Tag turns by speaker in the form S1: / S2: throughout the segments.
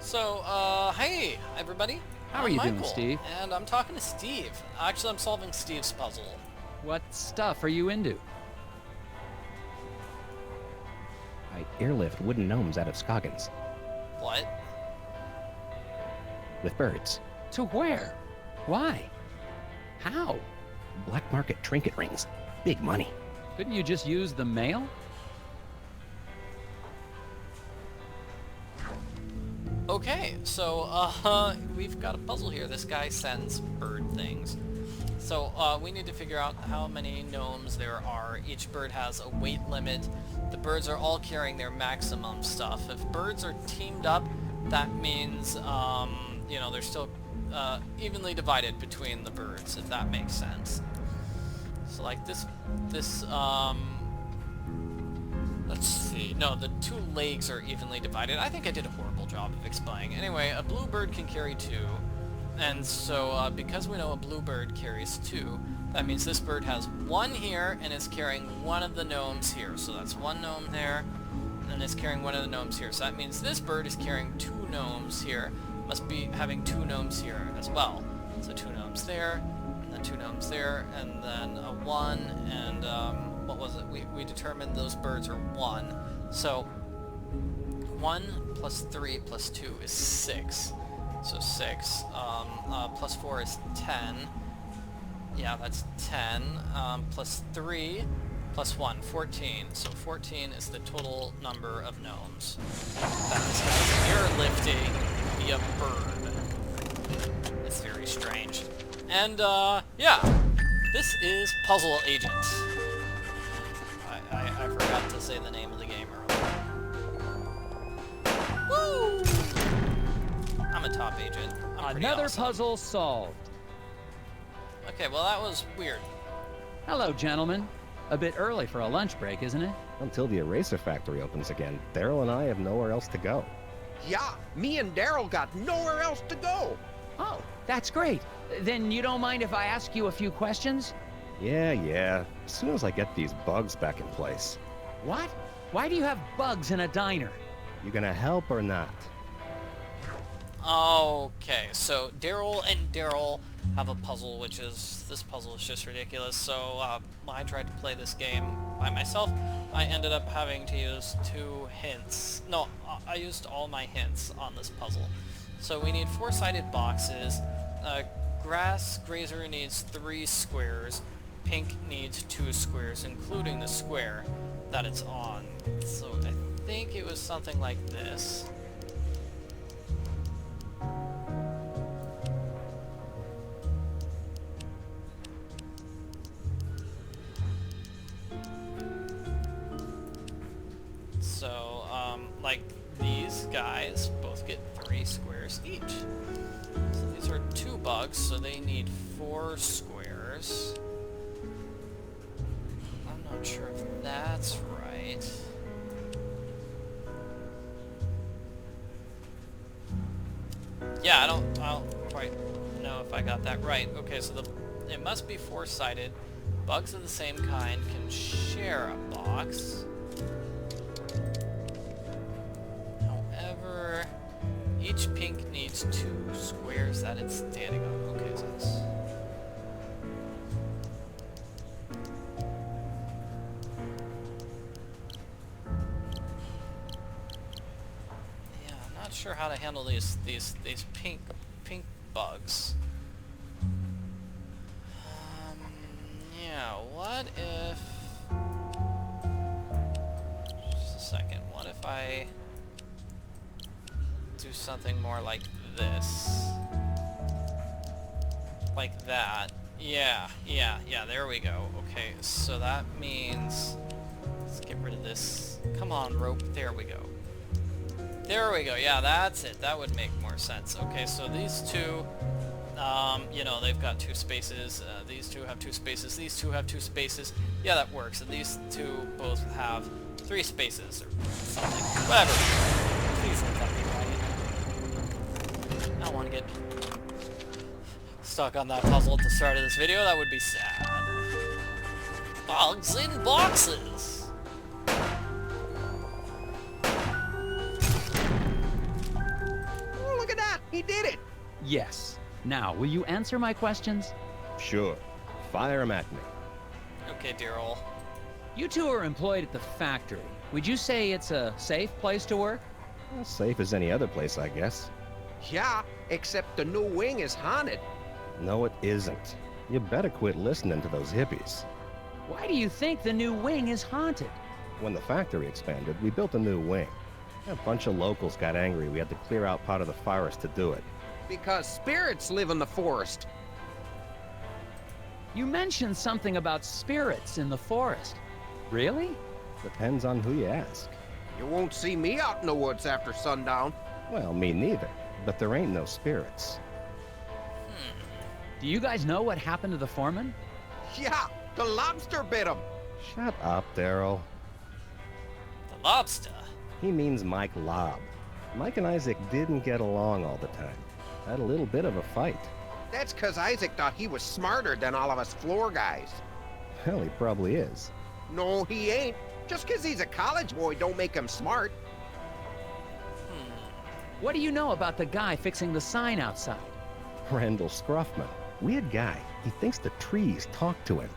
S1: So, hey, everybody.
S2: How are
S1: I'm
S2: you doing,
S1: Michael,
S2: Steve?
S1: And I'm talking to Steve. Actually, I'm solving Steve's puzzle.
S2: What stuff are you into?
S3: I airlift wooden gnomes out of Scoggins.
S1: What?
S3: With birds.
S2: To where? Why? How?
S3: Black market trinket rings. Big money.
S2: Couldn't you just use the mail?
S1: Okay, so, we've got a puzzle here. This guy sends bird things. So, we need to figure out how many gnomes there are. Each bird has a weight limit. The birds are all carrying their maximum stuff. If birds are teamed up, that means, you know, they're still evenly divided between the birds, if that makes sense. So, like, let's see. No, the two legs are evenly divided. I think I did a horrible job of explaining. Anyway, a blue bird can carry two. And so, because we know a blue bird carries two, that means this bird has one here and is carrying one of the gnomes here. So that's one gnome there, and is carrying one of the gnomes here. So that means this bird is carrying two gnomes here. Must be having two gnomes here as well. So two gnomes there, and then two gnomes there, and then a one, and, what was it? We determined those birds are one. So 1 plus 3 plus 2 is 6. So 6. Plus 4 is 10. Yeah, that's 10. Plus 3 plus 1, 14. So 14 is the total number of gnomes that this guy's airlifting via bird. It's very strange. And, yeah. This is Puzzle Agent. I forgot to say the name of the game earlier. Woo! I'm a top agent. I'm pretty
S2: Another
S1: awesome.
S2: puzzle solved.
S1: Okay, well that was weird.
S2: Hello, gentlemen. A bit early for a lunch break, isn't it?
S3: Until the eraser factory opens again, Daryl and I have nowhere else to go.
S4: Yeah, me and Daryl got nowhere else to go.
S2: Oh, that's great. Then you don't mind if I ask you a few questions?
S3: Yeah. As soon as I get these bugs back in place.
S2: What? Why do you have bugs in a diner?
S3: You gonna help or not?
S1: Okay, so Daryl and Daryl have a puzzle, which is, this puzzle is just ridiculous. So, I tried to play this game by myself. I ended up having to use 2 hints. No, I used all my hints on this puzzle. So we need 4-sided boxes. Grass grazer needs 3 squares. Pink needs 2 squares, including the square that it's on. So I think it was something like this. So, like these guys both get 3 squares each. So these are 2 bugs, so they need 4 squares. I'm not sure if that's right. Yeah, I don't quite know if I got that right. Okay, so it must be 4-sided. Bugs of the same kind can share a box. However, each pink needs 2 squares that it's standing on. Okay, so it's... Not sure how to handle these pink bugs. Yeah, what if... Just a second. What if I do something more like this? Like that. Yeah, there we go. Okay, so that means... Let's get rid of this. Come on, rope. There we go. There we go. Yeah, that's it. That would make more sense. Okay, so these two, you know, they've got 2 spaces. These 2 have 2 spaces. These 2 have 2 spaces. Yeah, that works. And these 2 both have 3 spaces or something. Whatever. Please let that be right. I don't want to get stuck on that puzzle at the start of this video. That would be sad. Bugs in boxes.
S4: He did it.
S2: Yes. Now, will you answer my questions?
S3: Sure. Fire 'em at me.
S1: Okay, Daryl.
S2: You two are employed at the factory. Would you say it's a safe place to work?
S3: As safe as any other place, I guess.
S4: Yeah, except the new wing is haunted.
S3: No, it isn't. You better quit listening to those hippies.
S2: Why do you think the new wing is haunted?
S3: When the factory expanded, we built a new wing. A bunch of locals got angry we had to clear out part of the forest to do it.
S4: Because spirits live in the forest.
S2: You mentioned something about spirits in the forest. Really?
S3: Depends on who you ask.
S4: You won't see me out in the woods after sundown.
S3: Well, me neither. But there ain't no spirits.
S2: Do you guys know what happened to the foreman?
S4: Yeah, the lobster bit him.
S3: Shut up, Daryl.
S1: The lobster.
S3: He means Mike Lobb. Mike and Isaac didn't get along all the time. Had a little bit of a fight.
S4: That's because Isaac thought he was smarter than all of us floor guys.
S3: Hell, he probably is.
S4: No, he ain't. Just because he's a college boy don't make him smart.
S2: What do you know about the guy fixing the sign outside?
S3: Randall Scruffman. Weird guy. He thinks the trees talk to him.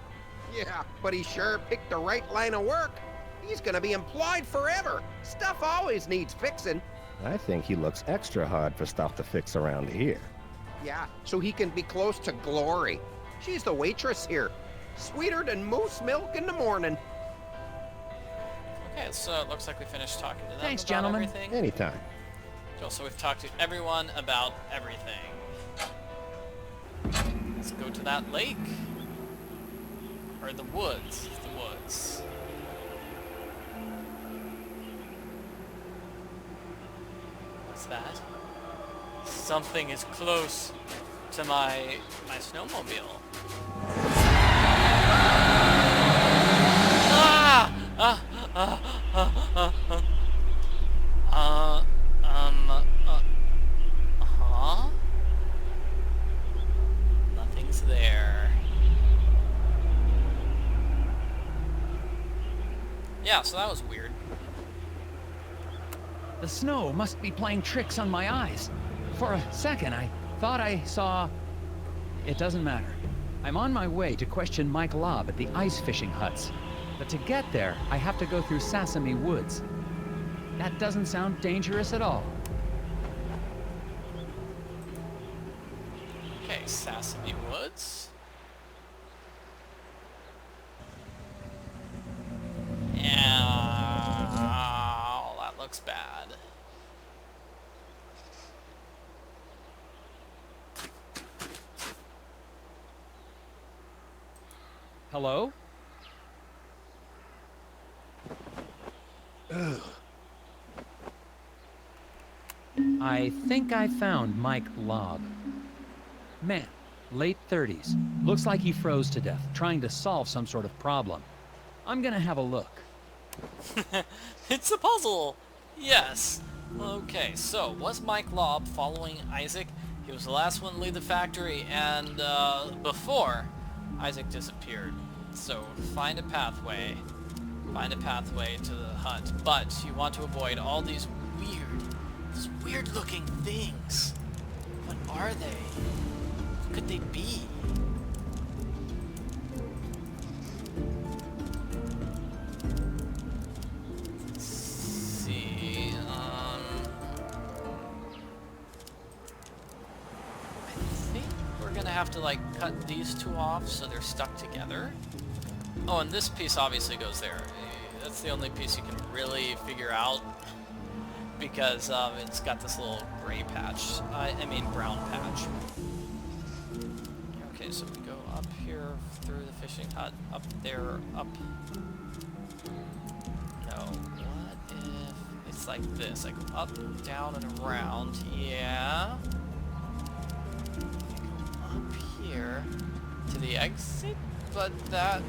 S4: Yeah, but he sure picked the right line of work. He's gonna be employed forever. Stuff always needs fixing.
S3: I think he looks extra hard for stuff to fix around here.
S4: Yeah, so he can be close to Glory. She's the waitress here. Sweeter than moose milk in the morning.
S1: Okay, so it looks like we finished talking to them
S2: Thanks,
S1: about
S2: gentlemen.
S1: everything.
S3: Anytime.
S1: So we've talked to everyone about everything. Let's go to that lake. Or the woods. The woods. What's that? Something is close to my snowmobile. Ah! Huh? Nothing's there. Yeah, so that was weird.
S2: The snow must be playing tricks on my eyes. For a second, I thought I saw... It doesn't matter. I'm on my way to question Mike Lobb at the ice fishing huts. But to get there, I have to go through Sassimy Woods. That doesn't sound dangerous at all.
S1: Okay, Sassimy Woods. Yeah, that looks bad.
S2: Hello? I think I found Mike Lobb. Man, late 30s. Looks like he froze to death, trying to solve some sort of problem. I'm gonna have a look.
S1: It's a puzzle! Yes. Okay, so was Mike Lobb following Isaac? He was the last one to leave the factory, and before Isaac disappeared. So find a pathway. Find a pathway to the hut, but you want to avoid all these weird-looking things. What are they? What could they be? Let's see. I think we're gonna have to like cut these two off so they're stuck together. Oh, and this piece obviously goes there. That's the only piece you can really figure out because it's got this little gray patch. I mean brown patch. Okay, so we go up here through the fishing hut, up there, up. No, what if it's like this? I go up, down, and around. Yeah. I go up here to the exit, but that,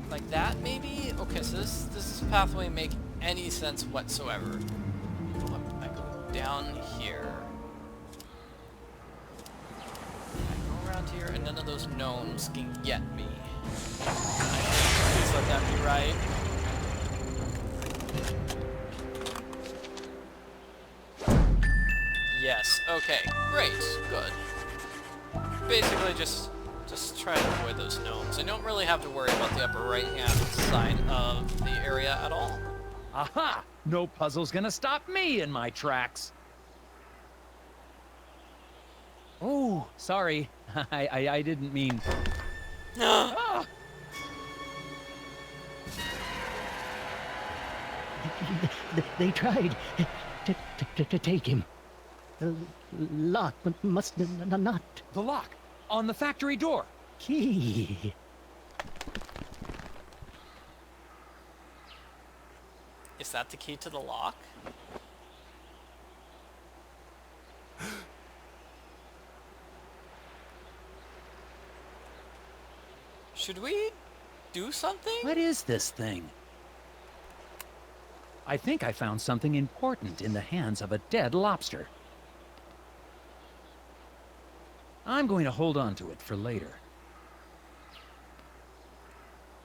S1: like that maybe? Okay, so this pathway make any sense whatsoever. I go down here. I go around here and none of those gnomes can get me. Please let that be right. Okay, great, good. Basically, just try to avoid those gnomes. And you don't really have to worry about the upper right-hand side of the area at all.
S2: Aha! No puzzle's gonna stop me in my tracks. Oh, sorry. I didn't mean... Ah!
S5: They tried to take him. The lock must not.
S2: The lock! On the factory door!
S5: Key.
S1: Is that the key to the lock? Should we do something?
S2: What is this thing? I think I found something important in the hands of a dead lobster. I'm going to hold on to it for later.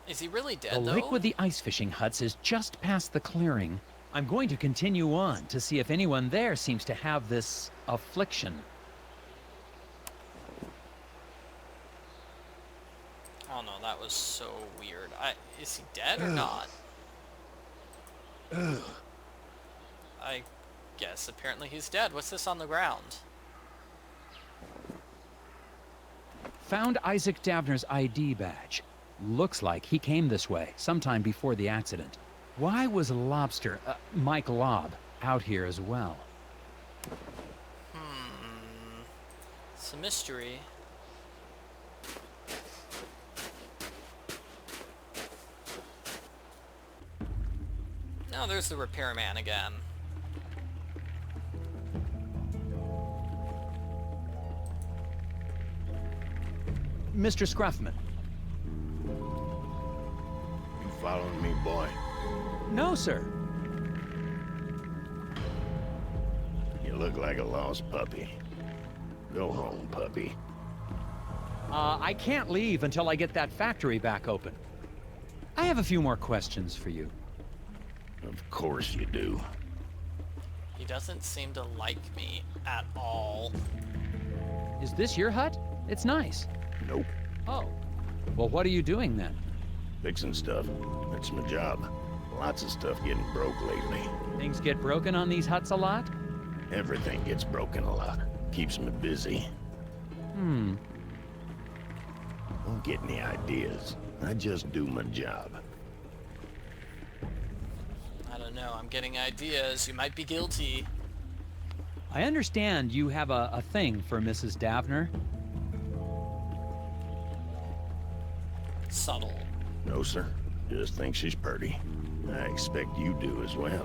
S1: Is he really dead,
S2: The
S1: though?
S2: lake with the ice fishing huts is just past the clearing. I'm going to continue on to see if anyone there seems to have this affliction.
S1: Oh no, that was so weird. Is he dead or not? I guess apparently he's dead. What's this on the ground?
S2: Found Isaac Davner's ID badge. Looks like he came this way sometime before the accident. Why was Lobster, Mike Lobb, out here as well?
S1: It's a mystery. Now there's the repairman again.
S2: Mr. Scruffman.
S6: You following me, boy?
S2: No, sir.
S6: You look like a lost puppy. Go home, puppy.
S2: I can't leave until I get that factory back open. I have a few more questions for you.
S6: Of course you do.
S1: He doesn't seem to like me at all.
S2: Is this your hut? It's nice.
S6: Nope.
S2: Oh. Well, what are you doing then?
S6: Fixing stuff. That's my job. Lots of stuff getting broke lately.
S2: Things get broken on these huts a lot?
S6: Everything gets broken a lot. Keeps me busy.
S2: Hmm.
S6: Don't get any ideas. I just do my job.
S1: I don't know, I'm getting ideas. You might be guilty.
S2: I understand you have a thing for Mrs. Davner.
S1: Subtle.
S6: No, sir. Just think she's pretty. I expect you do as well.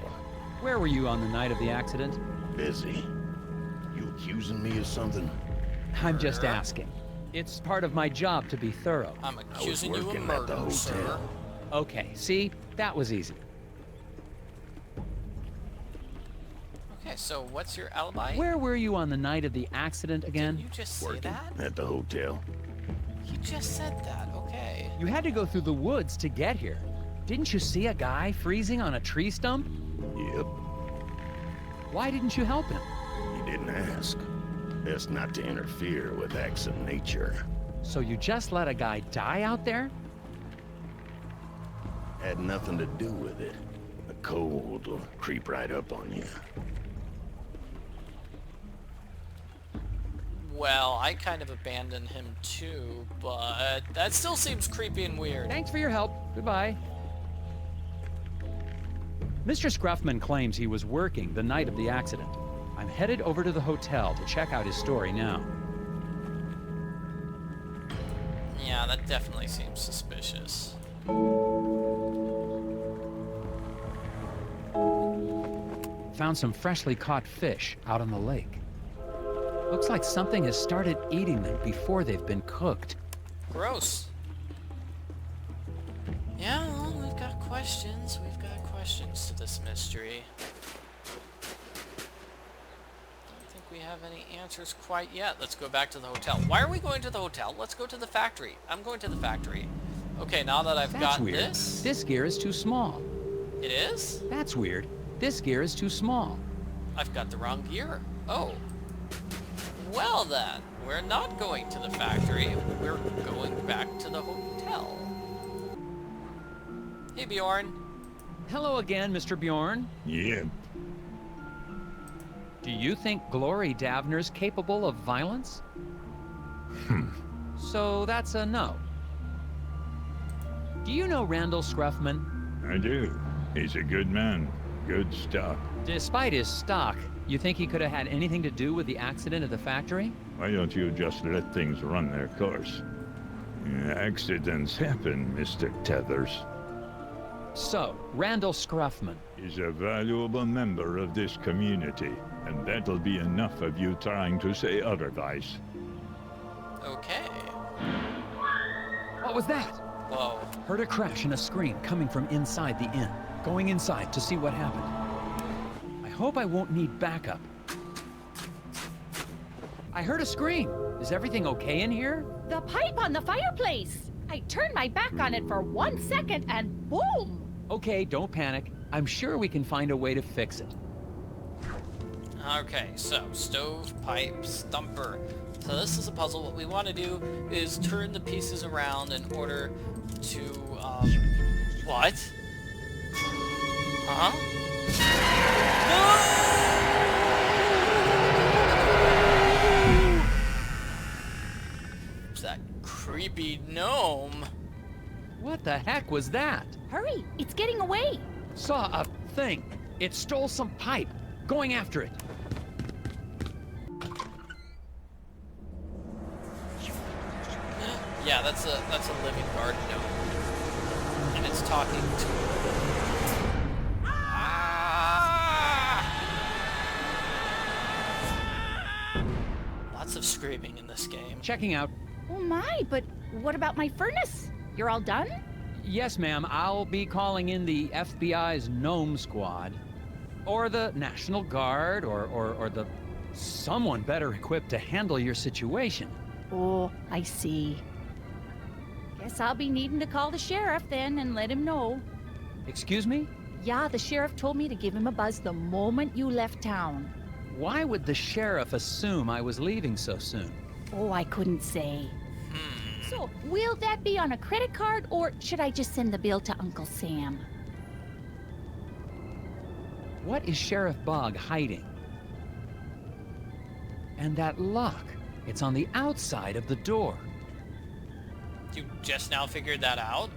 S2: Where were you on the night of the accident?
S6: Busy. You accusing me of something?
S2: I'm just asking. It's part of my job to be thorough.
S1: I'm accusing you of
S6: working at the
S1: murder, sir.
S6: hotel.
S2: Okay, see? That was easy.
S1: Okay, so what's your alibi?
S2: Where were you on the night of the accident again?
S1: Didn't you just say
S6: Working
S1: that?
S6: at the hotel.
S1: He just said that, okay.
S2: You had to go through the woods to get here. Didn't you see a guy freezing on a tree stump?
S6: Yep.
S2: Why didn't you help him?
S6: You didn't ask. Best not to interfere with acts of nature.
S2: So you just let a guy die out there?
S6: Had nothing to do with it. The cold will creep right up on you.
S1: Well, I kind of abandoned him too, but that still seems creepy and weird.
S2: Thanks for your help. Goodbye. Mr. Scruffman claims he was working the night of the accident. I'm headed over to the hotel to check out his story now.
S1: Yeah, that definitely seems suspicious.
S2: Found some freshly caught fish out on the lake. Looks like something has started eating them before they've been cooked.
S1: Gross. Yeah, well, we've got questions. We've got questions to this mystery. Don't think we have any answers quite yet. Let's go back to the hotel. Why are we going to the hotel? Let's go to the factory. I'm going to the factory. Okay, now that I've
S2: That's
S1: got
S2: weird.
S1: this...
S2: This gear is too small.
S1: It is?
S2: That's weird. This gear is too small.
S1: I've got the wrong gear. Oh. Well then, we're not going to the factory. We're going back to the hotel. Hey Bjorn.
S2: Hello again, Mr. Bjorn.
S6: Yeah.
S2: Do you think Glory Davner's capable of violence? So that's a no. Do you know Randall Scruffman?
S6: I do. He's a good man. Good stuff.
S2: Despite his stock, you think he could have had anything to do with the accident at the factory?
S6: Why don't you just let things run their course? Accidents happen, Mr. Tethers.
S2: So, Randall Scruffman.
S6: He's a valuable member of this community, and that'll be enough of you trying to say otherwise.
S1: Okay.
S2: What was that?
S1: Whoa.
S2: Heard a crash and a scream coming from inside the inn. Going inside to see what happened. I hope I won't need backup. I heard a scream. Is everything okay in here?
S7: The pipe on the fireplace! I turned my back on it for 1 second and boom!
S2: Okay, don't panic. I'm sure we can find a way to fix it.
S1: Okay, so stove, pipe, stumper. So this is a puzzle. What we want to do is turn the pieces around in order to, what? Huh? No! It's that creepy gnome.
S2: What the heck was that?
S7: Hurry, it's getting away!
S2: Saw a thing. It stole some pipe. Going after it.
S1: Yeah, that's a living garden gnome. And it's talking to Lots of screaming in this game.
S2: Checking out.
S7: Oh my, but what about my furnace? You're all done?
S2: Yes, ma'am. I'll be calling in the FBI's Gnome Squad. Or the National Guard, or the... someone better equipped to handle your situation.
S7: Oh, I see. Guess I'll be needing to call the sheriff then and let him know.
S2: Excuse me?
S7: Yeah, the sheriff told me to give him a buzz the moment you left town.
S2: Why would the sheriff assume I was leaving so soon?
S7: Oh, I couldn't say. So, will that be on a credit card, or should I just send the bill to Uncle Sam?
S2: What is Sheriff Bog hiding? And that lock. It's on the outside of the door.
S1: You just now figured that out?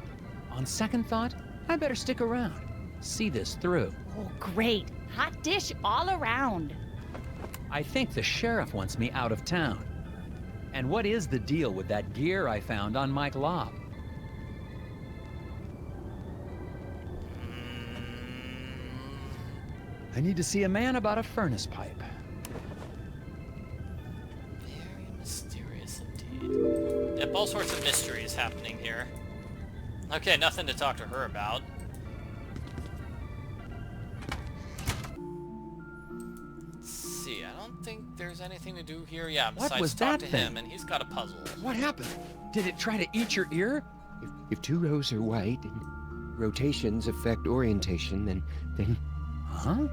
S2: On second thought, I better stick around. See this through.
S7: Oh, great. Hot dish all around.
S2: I think the sheriff wants me out of town. And what is the deal with that gear I found on Mike Lobb? I need to see a man about a furnace pipe.
S1: Very mysterious indeed. Yep, all sorts of mysteries happening here. Okay, nothing to talk to her about. Let's see, I don't think there's anything to do here. Yeah,
S2: What
S1: besides
S2: was
S1: talk
S2: that
S1: to
S2: thing?
S1: him, and he's got a puzzle.
S2: What happened? Did it try to eat your ear?
S8: If two rows are white and rotations affect orientation, then
S2: Huh?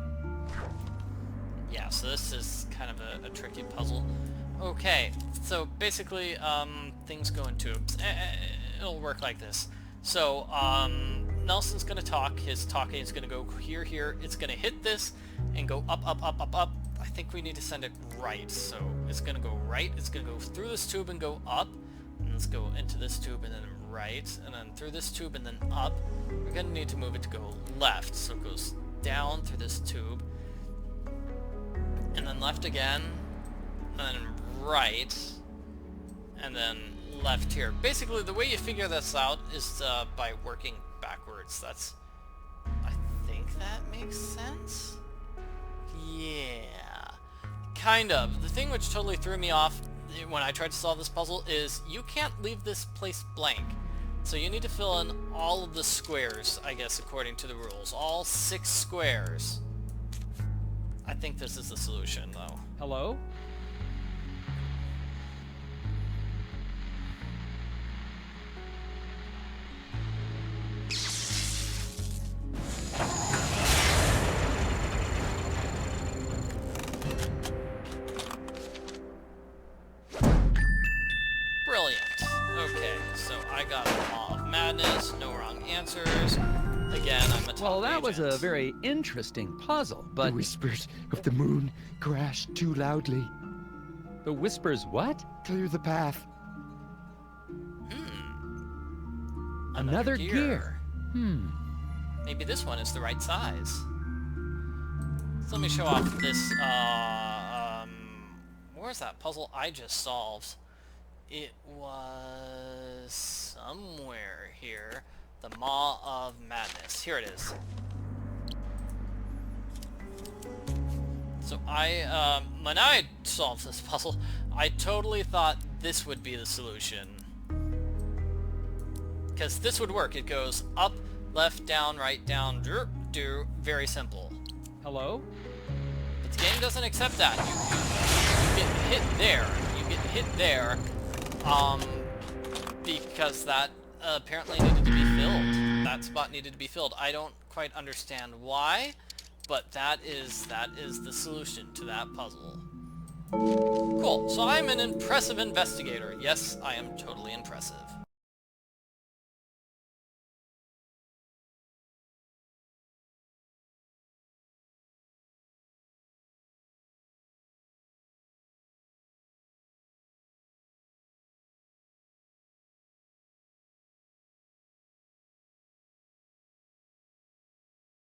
S1: Yeah, so this is kind of a tricky puzzle. Okay, so basically, things go in tubes. It'll work like this. So, Nelson's gonna talk. His talking is gonna go here, here. It's gonna hit this and go up, up, up, up, up. I think we need to send it right. So it's gonna go right. It's gonna go through this tube and go up. And let's go into this tube and then right. And then through this tube and then up. We're gonna need to move it to go left. So it goes down through this tube. And then left again. And then right. And then left here. Basically, the way you figure this out is by working backwards. I think that makes sense? Yeah. Kind of. The thing which totally threw me off when I tried to solve this puzzle is you can't leave this place blank. So you need to fill in all of the squares, I guess, according to the rules. All 6 squares. I think this is the solution, though.
S2: Hello?
S1: top
S2: Well, that was a
S1: agent.
S2: very interesting puzzle,
S8: The
S2: but
S8: whispers of the moon crash too loudly.
S2: the whispers what?
S8: Clear the path.
S2: Another gear.
S1: Maybe this one is the right size. So let me show off this, where's that puzzle I just solved? It was somewhere here. The Maw of Madness. Here it is. So when I solved this puzzle, I totally thought this would be the solution. Because this would work. It goes up, left, down, right, down, drop, do. Very simple.
S2: Hello?
S1: But the game doesn't accept that. You get hit there. You get hit there. Because that apparently needed to be filled. That spot needed to be filled. I don't quite understand why, but that is the solution to that puzzle. Cool. So I'm an impressive investigator. Yes, I am totally impressive.